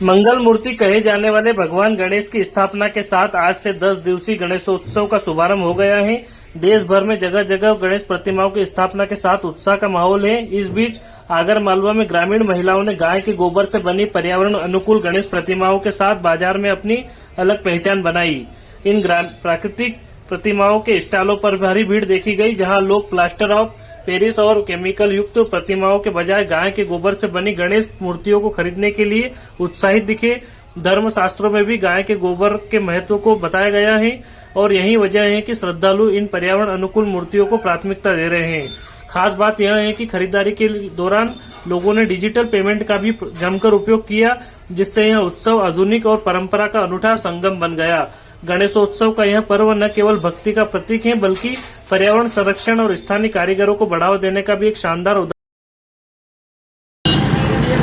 मंगल मूर्ति कहे जाने वाले भगवान गणेश की स्थापना के साथ आज से 10 दिवसीय गणेशोत्सव का शुभारंभ हो गया है। देश भर में जगह जगह गणेश प्रतिमाओं की स्थापना के साथ उत्साह का माहौल है। इस बीच आगर मालवा में ग्रामीण महिलाओं ने गाय के गोबर से बनी पर्यावरण अनुकूल गणेश प्रतिमाओं के साथ बाजार में अपनी अलग पहचान बनाई। इन प्राकृतिक प्रतिमाओं के स्टॉलों पर भारी भीड़ देखी गई, जहां लोग प्लास्टर ऑफ पेरिस और केमिकल युक्त प्रतिमाओं के बजाय गाय के गोबर से बनी गणेश मूर्तियों को खरीदने के लिए उत्साहित दिखे। धर्म शास्त्रों में भी गाय के गोबर के महत्व को बताया गया है और यही वजह है कि श्रद्धालु इन पर्यावरण अनुकूल मूर्तियों को प्राथमिकता दे रहे हैं। खास बात यह है कि खरीदारी के दौरान लोगों ने डिजिटल पेमेंट का भी जमकर उपयोग किया, जिससे यह उत्सव आधुनिक और परंपरा का अनूठा संगम बन गया। गणेशोत्सव का यह पर्व न केवल भक्ति का प्रतीक है, बल्कि पर्यावरण संरक्षण और स्थानीय कारीगरों को बढ़ावा देने का भी एक शानदार उदाहरण।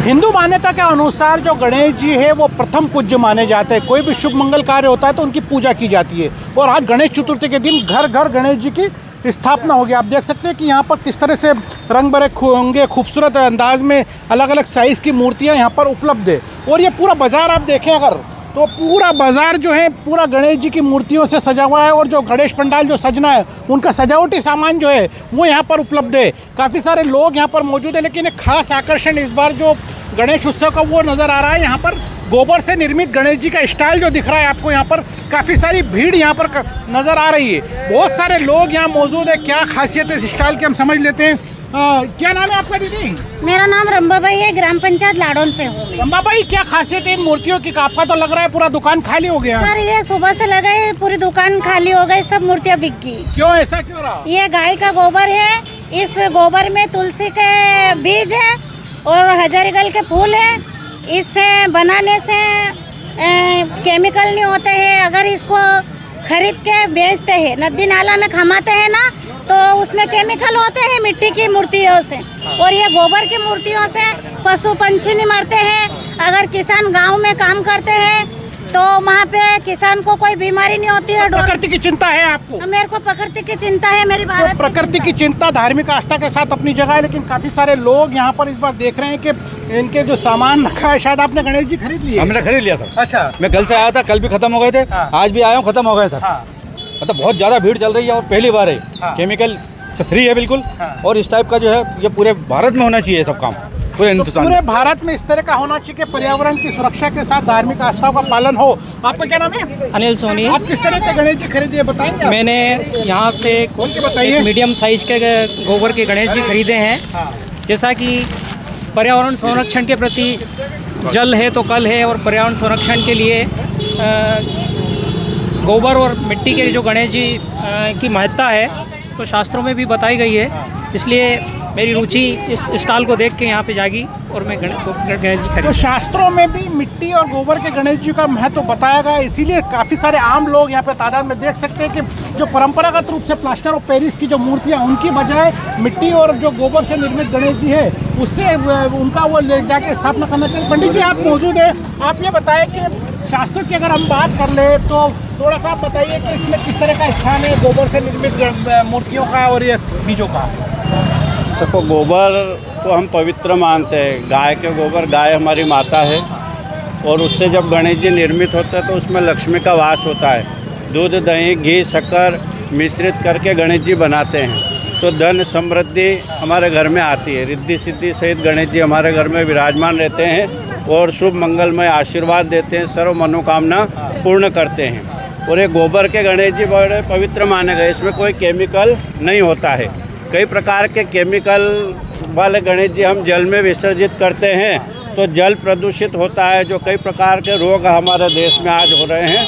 हिंदू मान्यता के अनुसार जो गणेश जी है वो प्रथम पूज्य माने जाते हैं। कोई भी शुभ मंगल कार्य होता है तो उनकी पूजा की जाती है और आज गणेश चतुर्थी के दिन घर घर गणेश जी की स्थापना हो गई। आप देख सकते हैं कि यहाँ पर किस तरह से रंग बिरंगे खूबसूरत अंदाज में अलग अलग साइज़ की मूर्तियाँ यहाँ पर उपलब्ध है। और ये पूरा बाजार आप देखें अगर तो पूरा बाजार जो है पूरा गणेश जी की मूर्तियों से सजा हुआ है और जो गणेश पंडाल जो सजना है उनका सजावटी सामान जो है वो यहाँ पर उपलब्ध है। काफ़ी सारे लोग यहाँ पर मौजूद है, लेकिन एक खास आकर्षण इस बार जो गणेश उत्सव का वो नज़र आ रहा है। यहाँ पर गोबर से निर्मित गणेश जी का स्टाइल जो दिख रहा है आपको, यहाँ पर काफ़ी सारी भीड़ यहाँ पर नज़र आ रही है। बहुत सारे लोग यहाँ मौजूद है। क्या खासियत है इस स्टाइल की हम समझ लेते हैं। क्या नाम है आपका दीदी? मेरा नाम रंबाबाई है, ग्राम पंचायत लाडौन से हूँ। रंबाबाई, क्या खासियत है इन मूर्तियों की? आपका तो लग रहा है पूरा दुकान खाली हो गया। सर ये सुबह से लगा है, पूरी दुकान खाली हो गई, सब मूर्तियाँ बिक गई। क्यों, ऐसा क्यों रहा? ये गाय का गोबर है, इस गोबर में तुलसी के बीज है और हजारीगल के फूल है। इससे बनाने से केमिकल नहीं होते हैं। अगर इसको खरीद के बेचते हैं, नदी नाला में खमाते हैं ना, तो उसमें केमिकल होते हैं मिट्टी की मूर्तियों से। और ये गोबर की मूर्तियों से पशु पंछी नहीं मरते हैं। अगर किसान गांव में काम करते हैं तो वहाँ पे किसान को कोई बीमारी नहीं होती है। प्रकृति की चिंता है आपको? मेरे को प्रकृति की चिंता है, मेरी तो भारत प्रकृति की चिंता धार्मिक आस्था के साथ अपनी जगह है, लेकिन काफी सारे लोग यहाँ पर इस बार देख रहे हैं कि इनके जो सामान रखा है, शायद आपने गणेश जी खरीद लिए? हमने खरीद लिया था। अच्छा, मैं कल से आया था, कल भी खत्म हो गए थे। आज भी आया हूँ, खत्म हो गए थे। मतलब बहुत ज्यादा भीड़ चल रही है और पहली बार है। केमिकल फ्री है बिल्कुल। और इस टाइप का जो है ये पूरे भारत में होना चाहिए सब काम, पूरे हिंदुस्तान पूरे भारत में इस तरह का होना चाहिए कि पर्यावरण की सुरक्षा के साथ धार्मिक आस्था का पालन हो। आपका क्या नाम है? अनिल सोनी। आप किस तरह के गणेश जी खरीदे बताएंगे? मैंने यहाँ से एक मीडियम साइज के गोबर के गणेश जी खरीदे हैं। जैसा कि पर्यावरण संरक्षण के प्रति जल है तो कल है, और पर्यावरण संरक्षण के लिए गोबर और मिट्टी के जो गणेश जी की महत्ता है तो शास्त्रों में भी बताई गई है। इसलिए मेरी रुचि इस स्टॉल को देख के यहाँ पे जागी और मैं गणेश जी खरीद। तो शास्त्रों में भी मिट्टी और गोबर के गणेश जी का महत्व बताया गया, इसीलिए काफ़ी सारे आम लोग यहाँ पे तादाद में देख सकते हैं कि जो परंपरागत रूप से प्लास्टर ऑफ पेरिस की जो मूर्तियाँ, उनकी बजाय मिट्टी और जो गोबर से निर्मित गणेश जी है उससे उनका वो ले जाके स्थापना करना चाहिए। पंडित जी आप मौजूद है, आप ये बताएं कि शास्त्रों की अगर हम बात कर ले तो थोड़ा सा आप बताइए कि इसमें किस तरह का स्थान है गोबर से निर्मित मूर्तियों का और ये बीजों का? देखो, गोबर को हम पवित्र मानते हैं। गाय के गोबर, गाय हमारी माता है और उससे जब गणेश जी निर्मित होते हैं तो उसमें लक्ष्मी का वास होता है। दूध, दही, घी, शक्कर मिश्रित करके गणेश जी बनाते हैं तो धन समृद्धि हमारे घर में आती है। रिद्धि सिद्धि सहित गणेश जी हमारे घर में विराजमान रहते हैं और शुभ मंगलमय आशीर्वाद देते हैं, सर्व मनोकामना पूर्ण करते हैं। और ये गोबर के गणेश जी बड़े पवित्र माने गए, इसमें कोई केमिकल नहीं होता है। कई प्रकार के केमिकल वाले गणेश जी हम जल में विसर्जित करते हैं तो जल प्रदूषित होता है, जो कई प्रकार के रोग हमारे देश में आज हो रहे हैं।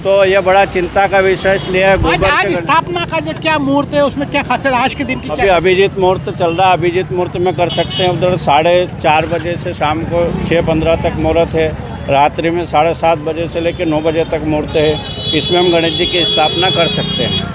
तो ये बड़ा चिंता का विषय इसलिए है। गोबर आज स्थापना का जो क्या मुहूर्त है उसमें क्या खासियत आज के दिन की? अभी अभिजीत मुहूर्त चल रहा है। अभिजीत मुहूर्त में कर सकते हैं उधर 4:30 बजे से शाम को 6:15 तक मुहूर्त है। रात्रि में 7:30 बजे से लेकर 9 बजे तक मुहूर्त है। इसमें हम गणेश जी की स्थापना कर सकते हैं।